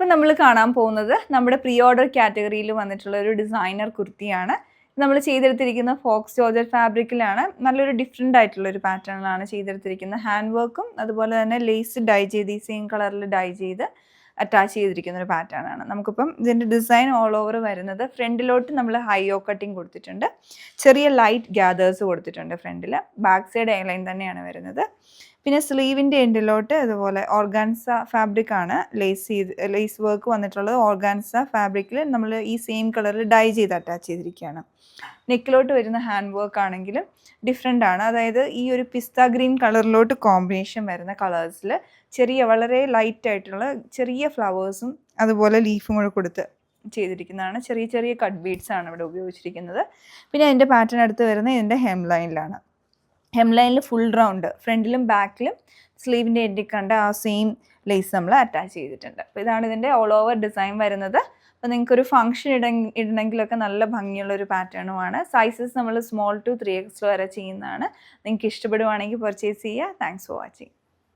ഇപ്പം നമ്മൾ കാണാൻ പോകുന്നത് നമ്മുടെ പ്രീ ഓർഡർ കാറ്റഗറിയിൽ വന്നിട്ടുള്ള ഒരു ഡിസൈനർ കുർത്തിയാണ്. നമ്മൾ ചെയ്തെടുത്തിരിക്കുന്ന ഫോക്സ് ജോർജറ്റ് ഫാബ്രിക്കിലാണ്. നല്ലൊരു ഡിഫറെൻ്റ് ആയിട്ടുള്ള ഒരു പാറ്റേണിലാണ് ചെയ്തെടുത്തിരിക്കുന്നത്. ഹാൻഡ് വർക്കും അതുപോലെ തന്നെ ലേസ് ഡൈ ചെയ്ത് ഈ സെയിം കളറിൽ ഡൈ ചെയ്ത് അറ്റാച്ച് ചെയ്തിരിക്കുന്ന ഒരു പാറ്റേൺ ആണ്. നമുക്കിപ്പം ഇതിൻ്റെ ഡിസൈൻ ഓൾ ഓവർ വരുന്നത് ഫ്രണ്ടിലോട്ട് നമ്മൾ ഹൈയോ കട്ടിങ് കൊടുത്തിട്ടുണ്ട്, ചെറിയ ലൈറ്റ് ഗ്യാദേഴ്സ് കൊടുത്തിട്ടുണ്ട് ഫ്രണ്ടിൽ. ബാക്ക് സൈഡ് എയർലൈൻ തന്നെയാണ് വരുന്നത്. പിന്നെ സ്ലീവിൻ്റെ എൻഡിലോട്ട് അതുപോലെ ഓർഗാൻസ ഫാബ്രിക് ആണ് ലേസ് വർക്ക് വന്നിട്ടുള്ളത്. ഓർഗാൻസ ഫാബ്രിക്കിൽ നമ്മൾ ഈ സെയിം കളറിൽ ഡൈ ചെയ്ത് അറ്റാച്ച് ചെയ്തിരിക്കുകയാണ്. നെക്കിലോട്ട് വരുന്ന ഹാൻഡ് വർക്ക് ആണെങ്കിലും ഡിഫറെൻ്റ് ആണ്. അതായത് ഈ ഒരു പിസ്ത ഗ്രീൻ കളറിലോട്ട് കോമ്പിനേഷൻ വരുന്ന കളേഴ്സിൽ വളരെ ലൈറ്റ് ആയിട്ടുള്ള ചെറിയ ഫ്ലവേഴ്സും അതുപോലെ ലീഫും കൂടെ കൊടുത്ത് ചെയ്തിരിക്കുന്നതാണ്. ചെറിയ ചെറിയ കട്ട് ബീഡ്സ് ആണ് ഇവിടെ ഉപയോഗിച്ചിരിക്കുന്നത്. പിന്നെ അതിൻ്റെ പാറ്റേൺ അടുത്ത് വരുന്നത് ഇതിൻ്റെ ഹെം ലൈനിലാണ്. ഹെം ലൈനിൽ ഫുൾ റൗണ്ട് ഫ്രണ്ടിലും ബാക്കിലും സ്ലീവിൻ്റെ എൻഡിൽ കണ്ട ആ സെയിം ലേസ് നമ്മൾ അറ്റാച്ച് ചെയ്തിട്ടുണ്ട്. അപ്പോൾ ഇതാണ് ഇതിൻ്റെ ഓൾ ഓവർ ഡിസൈൻ വരുന്നത്. അപ്പോൾ നിങ്ങൾക്കൊരു ഫംഗ്ഷൻ ഇടണമെങ്കിലൊക്കെ നല്ല ഭംഗിയുള്ളൊരു പാറ്റേണുമാണ്. സൈസസ് നമ്മൾ സ്മോൾ ടു 3X വരെ ചെയ്യുന്നതാണ്. നിങ്ങൾക്ക് ഇഷ്ടപ്പെടുവാണെങ്കിൽ പർച്ചേസ് ചെയ്യുക. Thanks for watching.